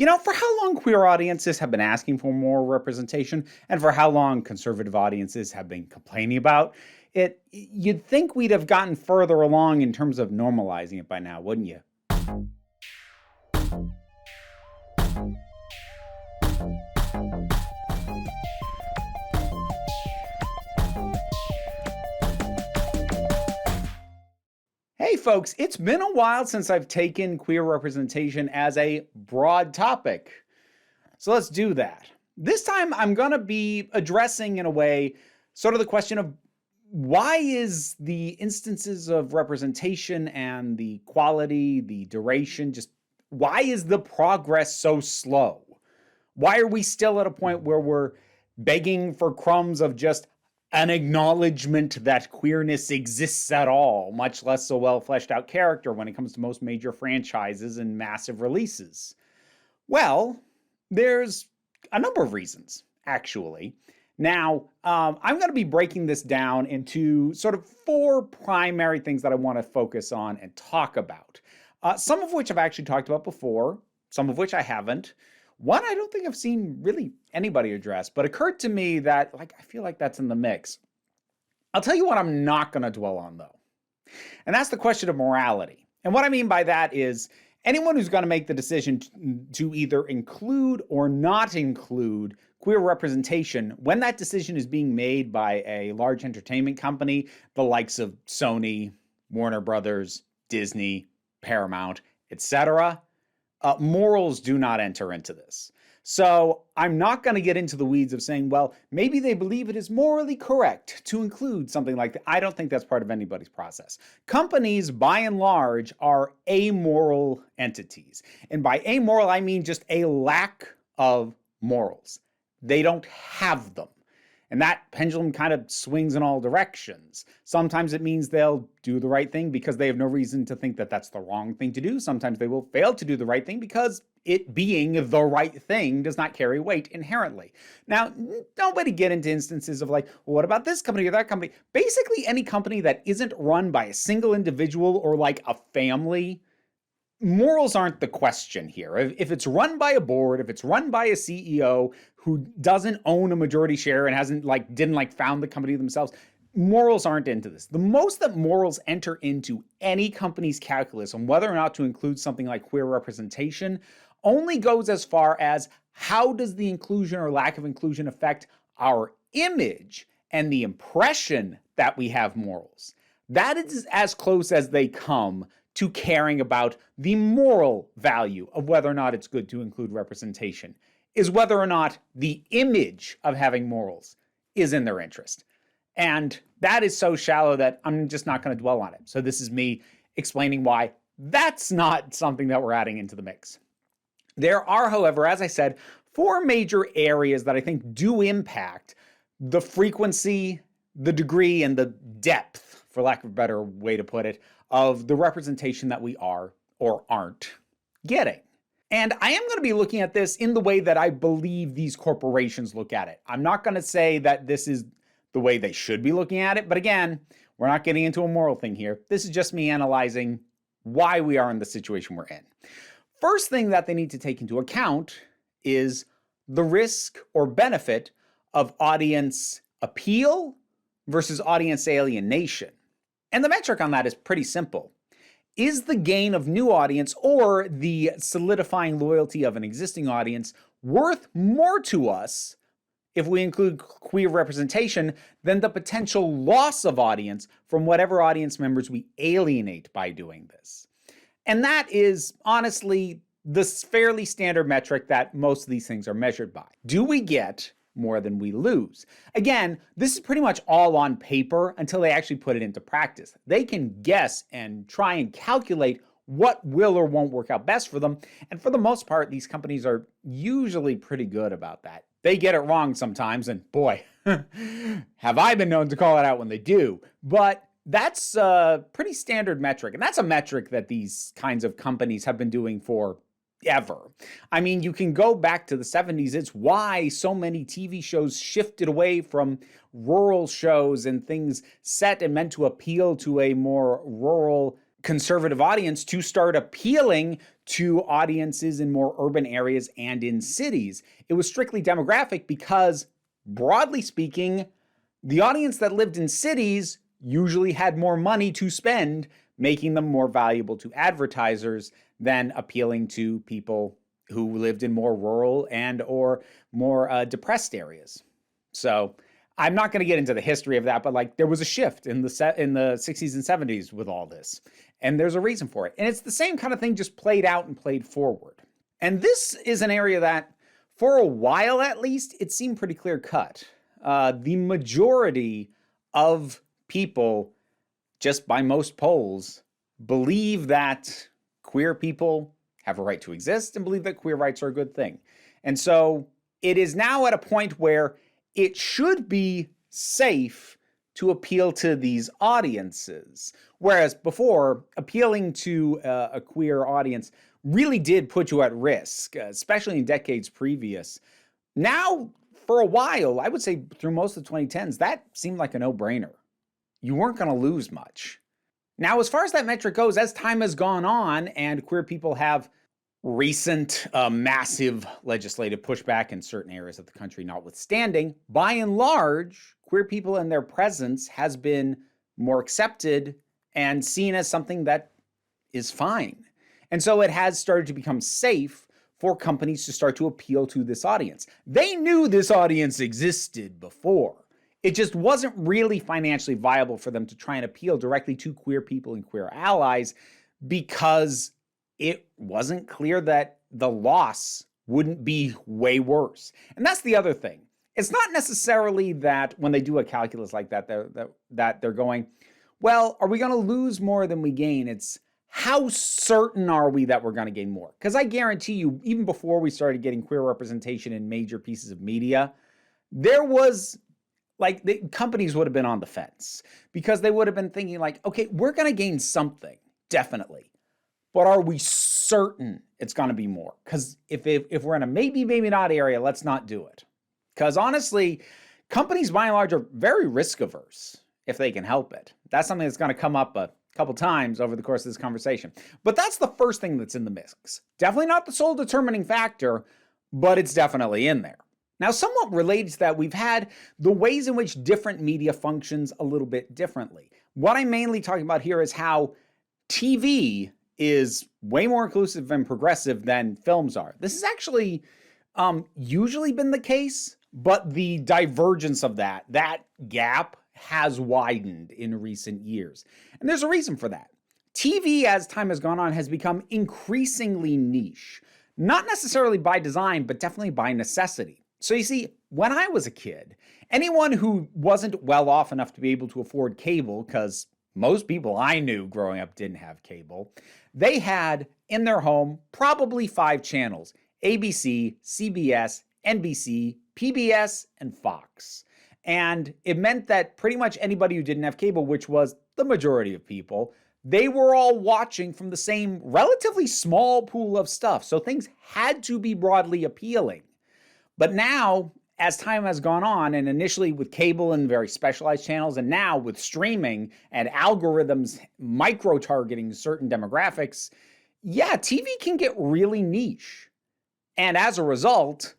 For how long queer audiences have been asking for more representation and for how long conservative audiences have been complaining about it, you'd think we'd have gotten further along in terms of normalizing it by now, wouldn't you? Hey folks, it's been a while since I've taken queer representation as a broad topic. So let's do that. This time I'm going to be addressing in a way sort of the question of why is the instances of representation and the quality, the duration, just why is the progress so slow? Why are we still at a point where we're begging for crumbs of just an acknowledgement that queerness exists at all, much less a well fleshed out character when it comes to most major franchises and massive releases? Well, there's a number of reasons, actually. Now, I'm going to be breaking this down into sort of 4 primary things that I want to focus on and talk about. Some of which I've actually talked about before, some of which I haven't. One I don't think I've seen really anybody address, but occurred to me that I feel like that's in the mix. I'll tell you what I'm not going to dwell on, though. And that's the question of morality. And what I mean by that is anyone who's going to make the decision to either include or not include queer representation, when that decision is being made by a large entertainment company, the likes of Sony, Warner Brothers, Disney, Paramount, etc., morals do not enter into this. So I'm not going to get into the weeds of saying, well, maybe they believe it is morally correct to include something like that. I don't think that's part of anybody's process. Companies, by and large, are amoral entities. And by amoral, I mean just a lack of morals. They don't have them. And that pendulum kind of swings in all directions. Sometimes it means they'll do the right thing because they have no reason to think that that's the wrong thing to do. Sometimes they will fail to do the right thing because it being the right thing does not carry weight inherently. Now, nobody get into instances of well, what about this company or that company? Basically, any company that isn't run by a single individual or a family, morals aren't the question here. If it's run by a board, if it's run by a CEO who doesn't own a majority share and didn't found the company themselves, morals aren't into this. The most that morals enter into any company's calculus on whether or not to include something like queer representation only goes as far as how does the inclusion or lack of inclusion affect our image and the impression that we have morals. That is as close as they come to caring about the moral value of whether or not it's good to include representation, is whether or not the image of having morals is in their interest. And that is so shallow that I'm just not going to dwell on it. So this is me explaining why that's not something that we're adding into the mix. There are, however, as I said, 4 major areas that I think do impact the frequency, the degree, and the depth, for lack of a better way to put it, of the representation that we are or aren't getting. And I am going to be looking at this in the way that I believe these corporations look at it. I'm not going to say that this is the way they should be looking at it, but again, we're not getting into a moral thing here. This is just me analyzing why we are in the situation we're in. First thing that they need to take into account is the risk or benefit of audience appeal versus audience alienation. And the metric on that is pretty simple. Is the gain of new audience or the solidifying loyalty of an existing audience worth more to us if we include queer representation than the potential loss of audience from whatever audience members we alienate by doing this? And that is honestly the fairly standard metric that most of these things are measured by. Do we get more than we lose? Again, this is pretty much all on paper until they actually put it into practice. They can guess and try and calculate what will or won't work out best for them. And for the most part, these companies are usually pretty good about that. They get it wrong sometimes, and boy, have I been known to call it out when they do. But that's a pretty standard metric. And that's a metric that these kinds of companies have been doing for ever. I mean, you can go back to the 70s. It's why so many TV shows shifted away from rural shows and things set and meant to appeal to a more rural conservative audience to start appealing to audiences in more urban areas and in cities. It was strictly demographic because, broadly speaking, the audience that lived in cities usually had more money to spend, making them more valuable to advertisers than appealing to people who lived in more rural and or more depressed areas. So I'm not going to get into the history of that, but like there was a shift in the 60s and 70s with all this, and there's a reason for it. And it's the same kind of thing, just played out and played forward. And this is an area that, for a while at least, it seemed pretty clear cut. The majority of people, just by most polls, believe that queer people have a right to exist and believe that queer rights are a good thing. And so it is now at a point where it should be safe to appeal to these audiences. Whereas before, appealing to a queer audience really did put you at risk, especially in decades previous. Now, for a while, I would say through most of the 2010s, that seemed like a no-brainer. You weren't going to lose much. Now, as far as that metric goes, as time has gone on and queer people have recent massive legislative pushback in certain areas of the country notwithstanding, by and large, queer people and their presence has been more accepted and seen as something that is fine. And so it has started to become safe for companies to start to appeal to this audience. They knew this audience existed before. It just wasn't really financially viable for them to try and appeal directly to queer people and queer allies because it wasn't clear that the loss wouldn't be way worse. And that's the other thing. It's not necessarily that when they do a calculus like that, they're going, well, are we going to lose more than we gain? It's how certain are we that we're going to gain more? Because I guarantee you, even before we started getting queer representation in major pieces of media, there was like the companies would have been on the fence because they would have been thinking like, okay, we're going to gain something, definitely. But are we certain it's going to be more? Because if we're in a maybe, maybe not area, let's not do it. Because honestly, companies by and large are very risk averse if they can help it. That's something that's going to come up a couple times over the course of this conversation. But that's the first thing that's in the mix. Definitely not the sole determining factor, but it's definitely in there. Now, somewhat related to that, we've had the ways in which different media functions a little bit differently. What I'm mainly talking about here is how TV is way more inclusive and progressive than films are. This has actually usually been the case, but the divergence of that gap has widened in recent years. And there's a reason for that. TV, as time has gone on, has become increasingly niche. Not necessarily by design, but definitely by necessity. So you see, when I was a kid, anyone who wasn't well off enough to be able to afford cable, because most people I knew growing up didn't have cable, they had in their home probably 5 channels: ABC, CBS, NBC, PBS, and Fox. And it meant that pretty much anybody who didn't have cable, which was the majority of people, they were all watching from the same relatively small pool of stuff. So things had to be broadly appealing. But now, as time has gone on, and initially with cable and very specialized channels, and now with streaming and algorithms micro-targeting certain demographics, yeah, TV can get really niche. And as a result,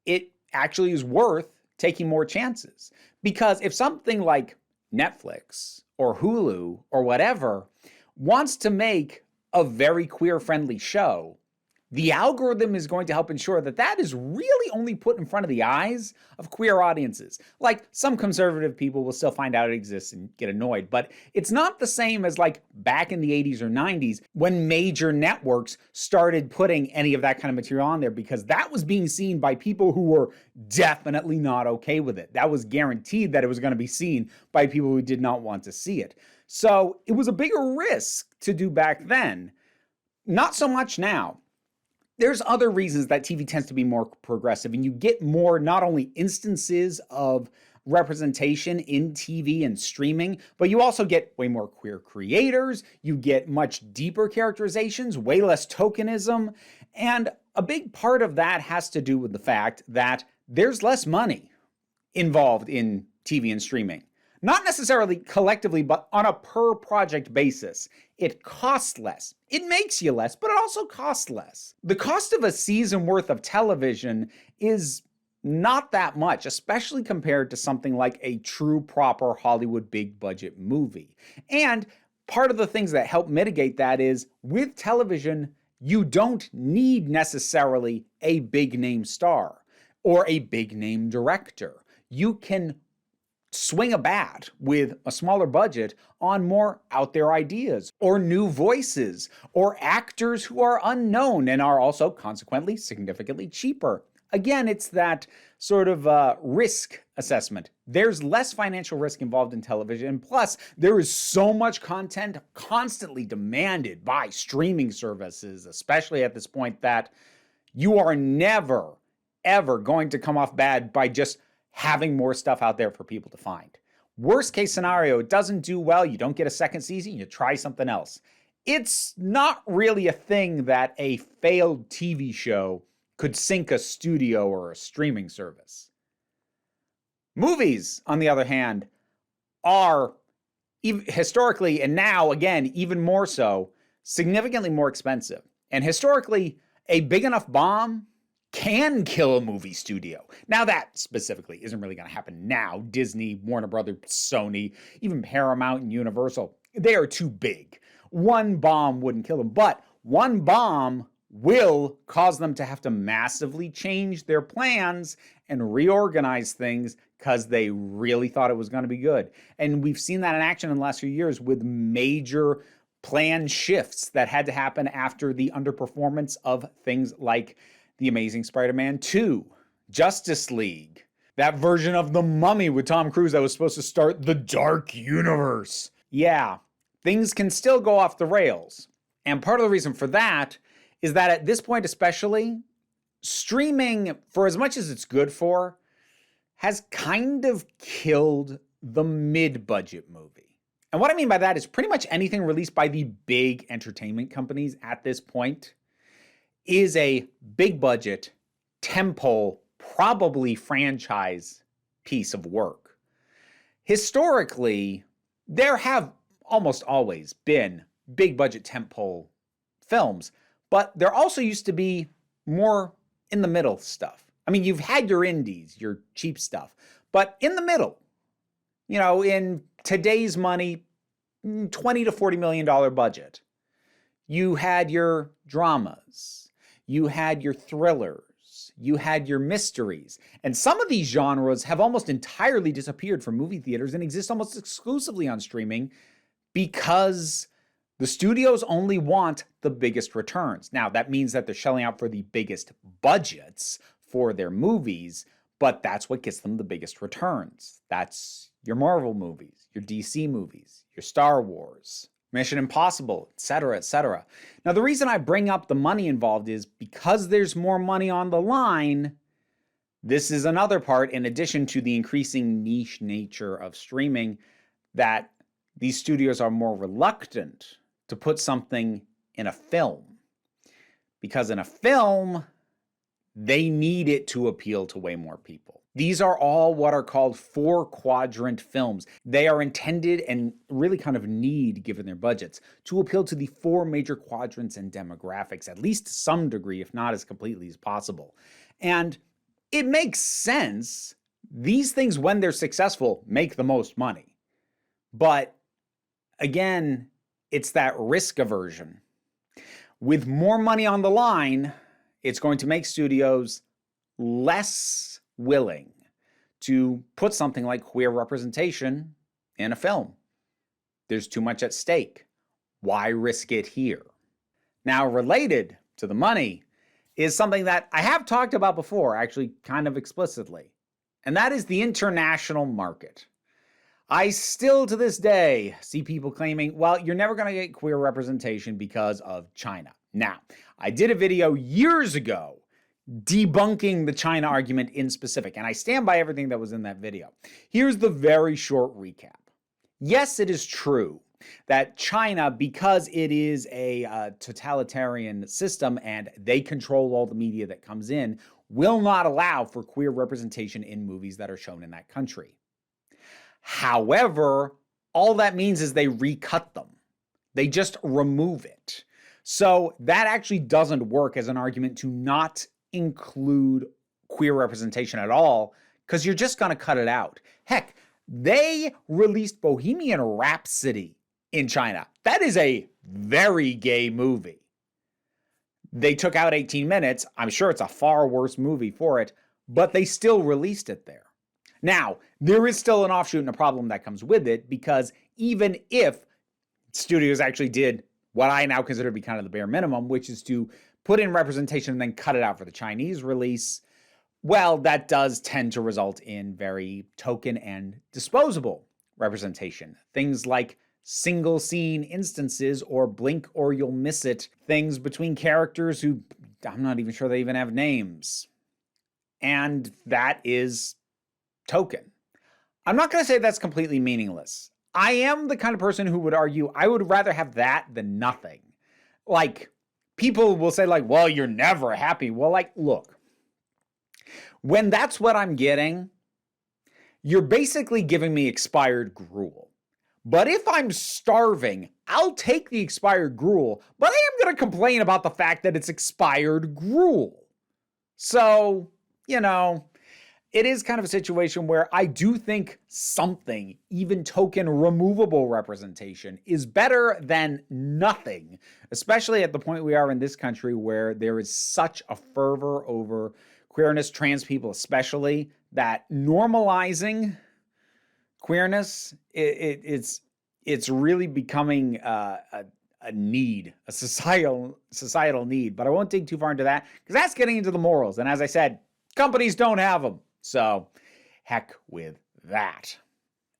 it actually is worth taking more chances. Because if something like Netflix or Hulu or whatever wants to make a very queer-friendly show, the algorithm is going to help ensure that that is really only put in front of the eyes of queer audiences. Like, some conservative people will still find out it exists and get annoyed, but it's not the same as like back in the 80s or 90s when major networks started putting any of that kind of material on there, because that was being seen by people who were definitely not okay with it. That was guaranteed that it was going to be seen by people who did not want to see it. So it was a bigger risk to do back then. Not so much now. There's other reasons that TV tends to be more progressive, and you get more not only instances of representation in TV and streaming, but you also get way more queer creators, you get much deeper characterizations, way less tokenism, and a big part of that has to do with the fact that there's less money involved in TV and streaming. Not necessarily collectively, but on a per project basis. It costs less. It makes you less, but it also costs less. The cost of a season worth of television is not that much, especially compared to something like a true proper Hollywood big budget movie. And part of the things that help mitigate that is with television, you don't need necessarily a big name star or a big name director. You can swing a bat with a smaller budget on more out there ideas or new voices or actors who are unknown and are also consequently significantly cheaper. Again, it's that sort of risk assessment. There's less financial risk involved in television. Plus, there is so much content constantly demanded by streaming services, especially at this point, that you are never, ever going to come off bad by just having more stuff out there for people to find. Worst case scenario, it doesn't do well, you don't get a second season, you try something else. It's not really a thing that a failed TV show could sink a studio or a streaming service. Movies, on the other hand, are historically, and now again, even more so, significantly more expensive. And historically, a big enough bomb can kill a movie studio. Now that specifically isn't really going to happen now. Disney, Warner Brothers, Sony, even Paramount and Universal, they are too big. One bomb wouldn't kill them, but one bomb will cause them to have to massively change their plans and reorganize things because they really thought it was going to be good. And we've seen that in action in the last few years with major plan shifts that had to happen after the underperformance of things like The Amazing Spider-Man 2, Justice League, that version of The Mummy with Tom Cruise that was supposed to start the Dark Universe. Yeah, things can still go off the rails. And part of the reason for that is that at this point especially, streaming, for as much as it's good for, has kind of killed the mid-budget movie. And what I mean by that is pretty much anything released by the big entertainment companies at this point is a big budget, tentpole, probably franchise piece of work. Historically, there have almost always been big budget tentpole films, but there also used to be more in the middle stuff. I mean, you've had your indies, your cheap stuff, but in the middle, you know, in today's money, $20 to $40 million budget, you had your dramas, you had your thrillers, you had your mysteries. And some of these genres have almost entirely disappeared from movie theaters and exist almost exclusively on streaming because the studios only want the biggest returns. Now, that means that they're shelling out for the biggest budgets for their movies, but that's what gets them the biggest returns. That's your Marvel movies, your DC movies, your Star Wars, Mission Impossible, etc., etc. Now, the reason I bring up the money involved is because there's more money on the line. This is another part, in addition to the increasing niche nature of streaming, that these studios are more reluctant to put something in a film. Because in a film, they need it to appeal to way more people. These are all what are called 4-quadrant films. They are intended and really kind of need, given their budgets, to appeal to the 4 major quadrants and demographics, at least to some degree, if not as completely as possible. And it makes sense. These things, when they're successful, make the most money. But again, it's that risk aversion. With more money on the line, it's going to make studios less willing to put something like queer representation in a film. There's too much at stake. Why risk it here? Now, related to the money is something that I have talked about before, actually kind of explicitly, and that is the international market. I still, to this day, see people claiming, well, you're never going to get queer representation because of China. Now, I did a video years ago debunking the China argument in specific, and I stand by everything that was in that video. Here's the very short recap. Yes, it is true that China, because it is a totalitarian system and they control all the media that comes in, will not allow for queer representation in movies that are shown in that country. However, all that means is they recut them. They just remove it. So that actually doesn't work as an argument to not include queer representation at all, because you're just going to cut it out. Heck, they released Bohemian Rhapsody in China. That is a very gay movie. They took out 18 minutes. I'm sure it's a far worse movie for it, but they still released it there. Now, there is still an offshoot and a problem that comes with it, because even if studios actually did what I now consider to be kind of the bare minimum, which is to put in representation and then cut it out for the Chinese release, well, that does tend to result in very token and disposable representation. Things like single scene instances or blink or you'll miss it things between characters who I'm not even sure they even have names. And that is token. I'm not going to say that's completely meaningless. I am the kind of person who would argue I would rather have that than nothing. Like, people will say, like, well, you're never happy. Well, like, look, when that's what I'm getting, you're basically giving me expired gruel. But if I'm starving, I'll take the expired gruel, but I am going to complain about the fact that it's expired gruel. So, you know, it is kind of a situation where I do think something, even token removable representation, is better than nothing, especially at the point we are in this country where there is such a fervor over queerness, trans people especially, that normalizing queerness, it's really becoming a need, a societal need. But I won't dig too far into that, because that's getting into the morals. And as I said, companies don't have them. So heck with that.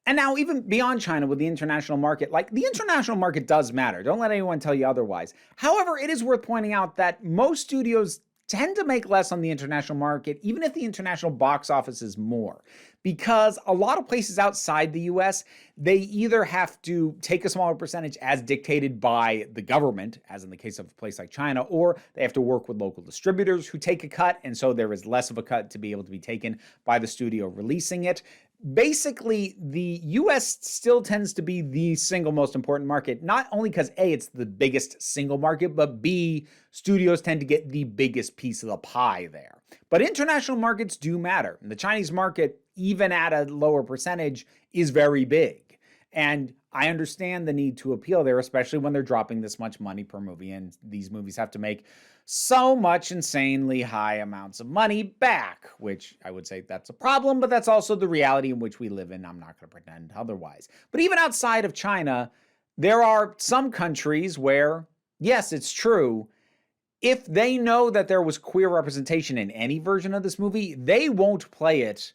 And now, even beyond China with the international market, like, the international market does matter. Don't let anyone tell you otherwise. However, it is worth pointing out that most studios tend to make less on the international market, even if the international box office is more. Because a lot of places outside the US, they either have to take a smaller percentage as dictated by the government, as in the case of a place like China, or they have to work with local distributors who take a cut, and so there is less of a cut to be able to be taken by the studio releasing it. Basically, the US still tends to be the single most important market, not only because A, it's the biggest single market, but B, studios tend to get the biggest piece of the pie there. But international markets do matter. The Chinese market, even at a lower percentage, is very big. And I understand the need to appeal there, especially when they're dropping this much money per movie, and these movies have to make so much insanely high amounts of money back, which I would say that's a problem, but that's also the reality in which we live in. I'm not going to pretend otherwise. But even outside of China, there are some countries where, yes, it's true, if they know that there was queer representation in any version of this movie, they won't play it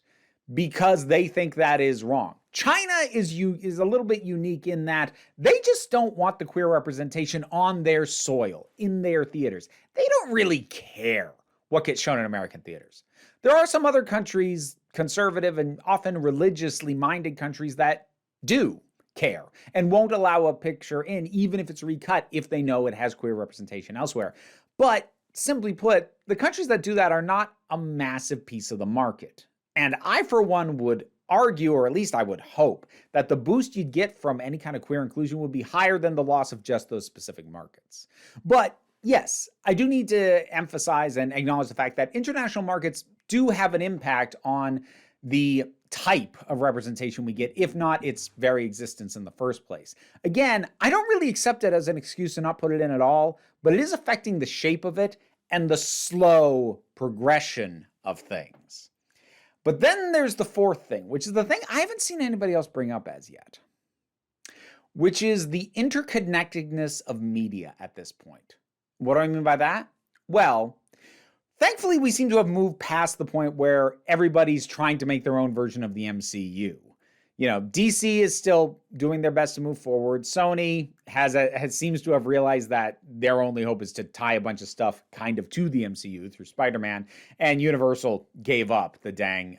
because they think that is wrong. China is a little bit unique in that they just don't want the queer representation on their soil, in their theaters. They don't really care what gets shown in American theaters. There are some other countries, conservative and often religiously minded countries, that do care and won't allow a picture in, even if it's recut, if they know it has queer representation elsewhere. But simply put, the countries that do that are not a massive piece of the market. And I, for one, would argue, or at least I would hope, that the boost you'd get from any kind of queer inclusion would be higher than the loss of just those specific markets. But yes, I do need to emphasize and acknowledge the fact that international markets do have an impact on the type of representation we get, if not its very existence in the first place. Again, I don't really accept it as an excuse to not put it in at all, but it is affecting the shape of it and the slow progression of things. But then there's the fourth thing, which is the thing I haven't seen anybody else bring up as yet, which is the interconnectedness of media at this point. What do I mean by that? Well, thankfully, we seem to have moved past the point where everybody's trying to make their own version of the MCU. You know, DC is still doing their best to move forward. Sony seems to have realized that their only hope is to tie a bunch of stuff kind of to the MCU through Spider-Man, and Universal gave up the dang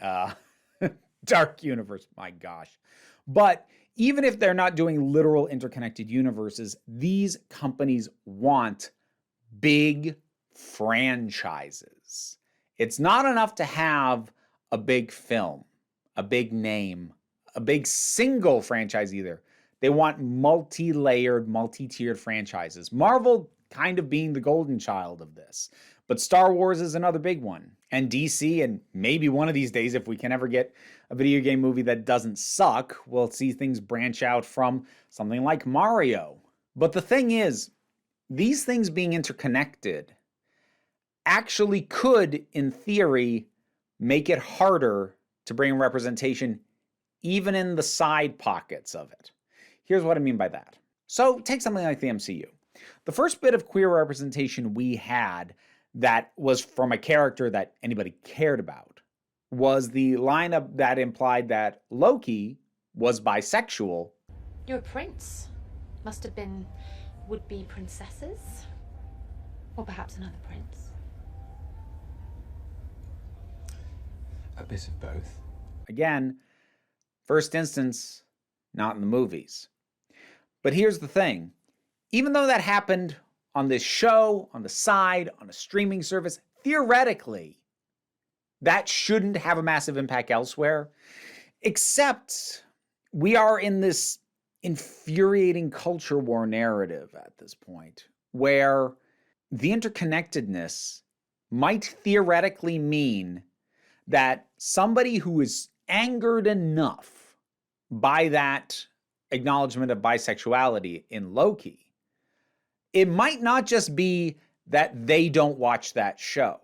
Dark Universe. My gosh. But even if they're not doing literal interconnected universes, these companies want big franchises. It's not enough to have a big film, a big name, a big single franchise either. They want multi-layered, multi-tiered franchises. Marvel kind of being the golden child of this. But Star Wars is another big one. And DC, and maybe one of these days, if we can ever get a video game movie that doesn't suck, we'll see things branch out from something like Mario. But the thing is, these things being interconnected actually could, in theory, make it harder to bring representation even in the side pockets of it. Here's what I mean by that. So take something like the MCU. The first bit of queer representation we had that was from a character that anybody cared about was the lineup that implied that Loki was bisexual. You're a prince. Must have been would-be princesses. Or perhaps another prince. A bit of both. Again, first instance, not in the movies. But here's the thing. Even though that happened on this show, on the side, on a streaming service, theoretically, that shouldn't have a massive impact elsewhere. Except we are in this infuriating culture war narrative at this point, where the interconnectedness might theoretically mean that somebody who is angered enough by that acknowledgement of bisexuality in Loki, it might not just be that they don't watch that show.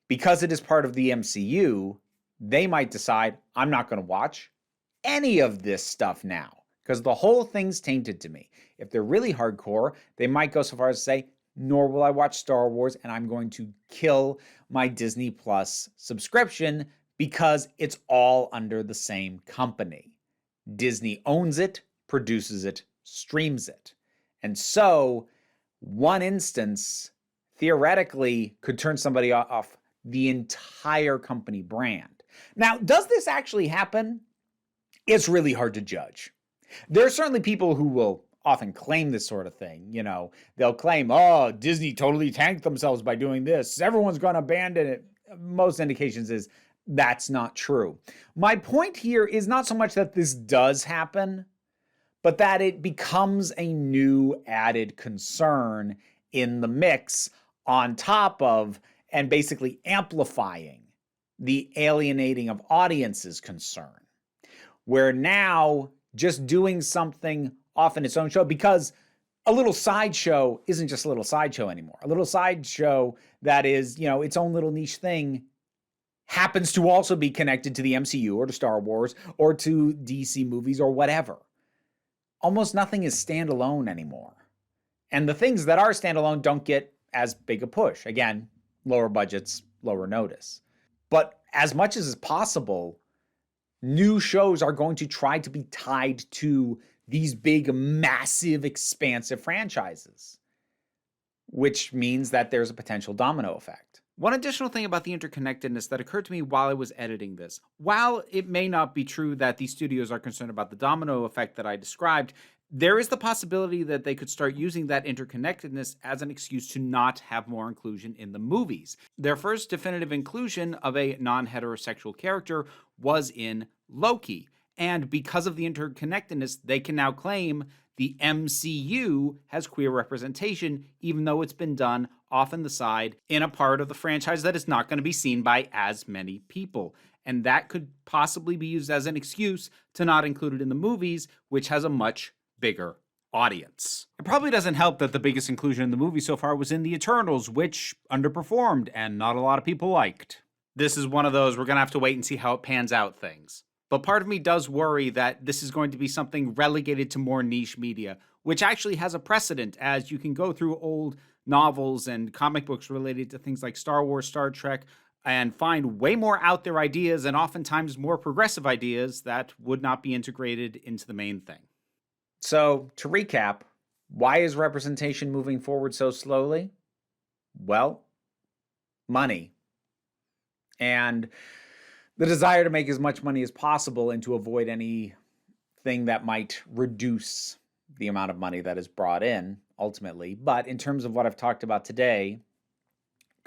Because it is part of the MCU, they might decide, I'm not going to watch any of this stuff now, because the whole thing's tainted to me. If they're really hardcore, they might go so far as to say, nor will I watch Star Wars, and I'm going to kill my Disney Plus subscription because it's all under the same company. Disney owns it, produces it, streams it. And so, one instance, theoretically, could turn somebody off the entire company brand. Now, does this actually happen? It's really hard to judge. There are certainly people who will often claim this sort of thing. You know, they'll claim, oh, Disney totally tanked themselves by doing this. Everyone's going to abandon it. Most indications is that's not true. My point here is not so much that this does happen, but that it becomes a new added concern in the mix on top of and basically amplifying the alienating of audiences concern. Where now just doing something off in its own show, because a little sideshow isn't just a little sideshow anymore. A little sideshow that is, you know, its own little niche thing happens to also be connected to the MCU or to Star Wars or to DC movies or whatever. Almost nothing is standalone anymore. And the things that are standalone don't get as big a push. Again, lower budgets, lower notice. But as much as is possible, new shows are going to try to be tied to these big, massive, expansive franchises, which means that there's a potential domino effect. One additional thing about the interconnectedness that occurred to me while I was editing this, while it may not be true that these studios are concerned about the domino effect that I described, there is the possibility that they could start using that interconnectedness as an excuse to not have more inclusion in the movies. Their first definitive inclusion of a non-heterosexual character was in Loki. And because of the interconnectedness, they can now claim the MCU has queer representation, even though it's been done off on the side in a part of the franchise that is not going to be seen by as many people. And that could possibly be used as an excuse to not include it in the movies, which has a much bigger audience. It probably doesn't help that the biggest inclusion in the movie so far was in the Eternals, which underperformed and not a lot of people liked. This is one of those we're going to have to wait and see how it pans out things. But part of me does worry that this is going to be something relegated to more niche media, which actually has a precedent, as you can go through old novels and comic books related to things like Star Wars, Star Trek, and find way more out there ideas and oftentimes more progressive ideas that would not be integrated into the main thing. So, to recap, why is representation moving forward so slowly? Well, money. And the desire to make as much money as possible and to avoid anything that might reduce the amount of money that is brought in, ultimately. But in terms of what I've talked about today,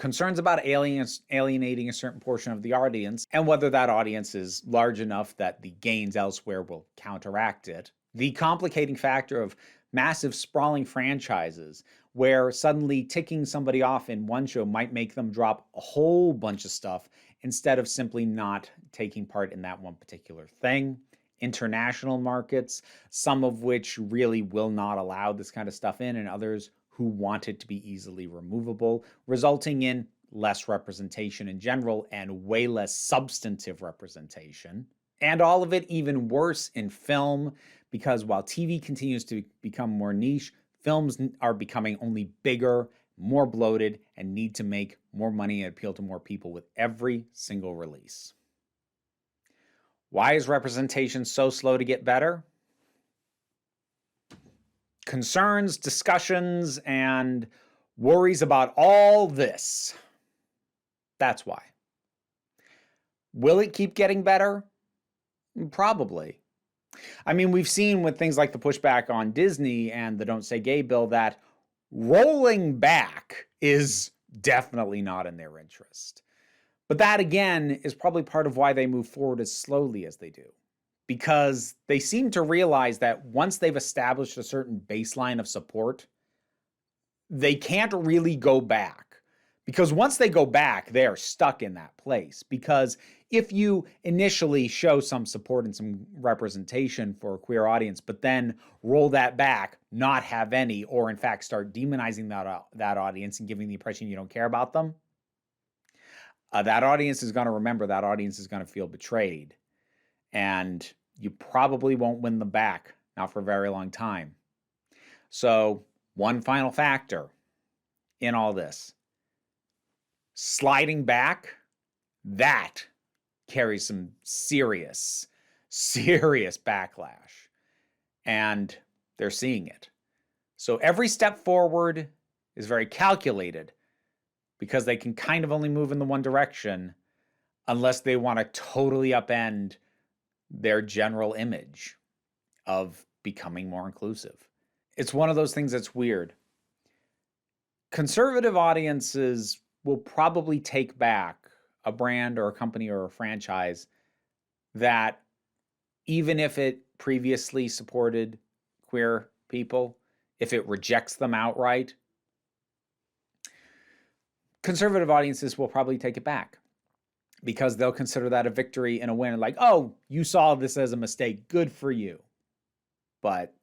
concerns about alienating a certain portion of the audience, and whether that audience is large enough that the gains elsewhere will counteract it. The complicating factor of massive sprawling franchises, where suddenly ticking somebody off in one show might make them drop a whole bunch of stuff instead of simply not taking part in that one particular thing. International markets, some of which really will not allow this kind of stuff in, and others who want it to be easily removable, resulting in less representation in general and way less substantive representation. And all of it even worse in film, because while TV continues to become more niche, films are becoming only bigger, more bloated, and need to make more money and appeal to more people with every single release. Why is representation so slow to get better? Concerns, discussions, and worries about all this. That's why. Will it keep getting better? Probably. I mean, we've seen with things like the pushback on Disney and the Don't Say Gay bill that rolling back is definitely not in their interest. But that, again, is probably part of why they move forward as slowly as they do. Because they seem to realize that once they've established a certain baseline of support, they can't really go back. Because once they go back, they're stuck in that place. Because if you initially show some support and some representation for a queer audience, but then roll that back, not have any, or in fact start demonizing that audience and giving the impression you don't care about them, that audience is going to remember, that audience is going to feel betrayed. And you probably won't win them back, not for a very long time. So, one final factor in all this. Sliding back, that carries some serious backlash. And they're seeing it. So every step forward is very calculated because they can kind of only move in the one direction unless they want to totally upend their general image of becoming more inclusive. It's one of those things that's weird. Conservative audiences will probably take back a brand or a company or a franchise that, even if it previously supported queer people, if it rejects them outright, conservative audiences will probably take it back because they'll consider that a victory and a win. Like, oh, you saw this as a mistake. Good for you. But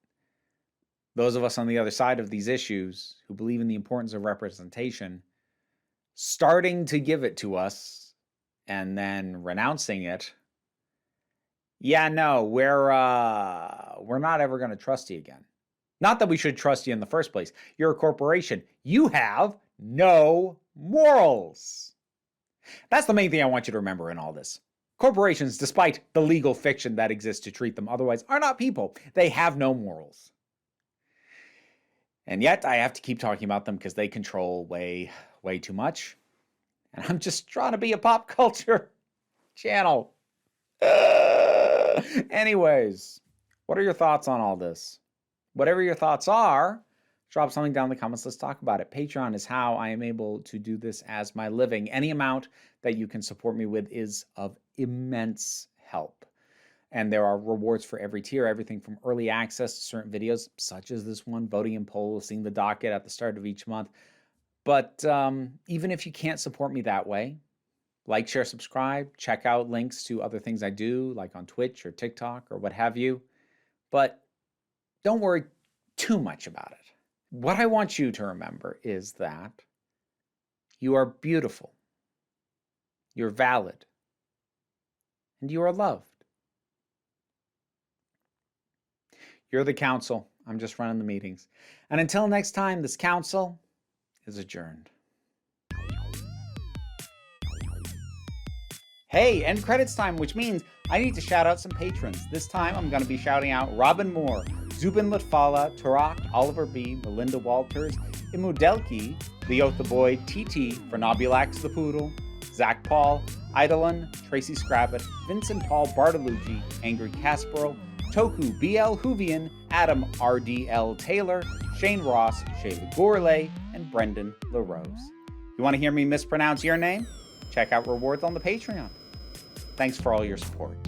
those of us on the other side of these issues who believe in the importance of representation, starting to give it to us and then renouncing it, yeah, no, we're not ever going to trust you again. Not that we should trust you in the first place. You're a corporation. You have no morals. That's the main thing I want you to remember in all this. Corporations, despite the legal fiction that exists to treat them otherwise, are not people. They have no morals. And yet I have to keep talking about them because they control way too much. And I'm just trying to be a pop culture channel. Anyways, what are your thoughts on all this? Whatever your thoughts are, drop something down in the comments. Let's talk about it. Patreon is how I am able to do this as my living. Any amount that you can support me with is of immense help. And there are rewards for every tier, everything from early access to certain videos, such as this one, voting in polls, seeing the docket at the start of each month. But even if you can't support me that way, like, share, subscribe, check out links to other things I do, like on Twitch or TikTok or what have you. But don't worry too much about it. What I want you to remember is that you are beautiful, you're valid, and you are loved. You're the council. I'm just running the meetings. And until next time, this council is adjourned. Hey, end credits time, which means I need to shout out some patrons. This time I'm going to be shouting out Robin Moore, Zubin Litfala, Tarak, Oliver B., Melinda Walters, Imudelki, Leo the Boy, TT, Fernobulax the Poodle, Zach Paul, Idolin, Tracy Scrabbit, Vincent Paul Bartolucci, Angry Kasparov, Toku BL Hoovian, Adam RDL Taylor, Shane Ross, Shayla Gourlay, and Brendan LaRose. You want to hear me mispronounce your name? Check out rewards on the Patreon. Thanks for all your support.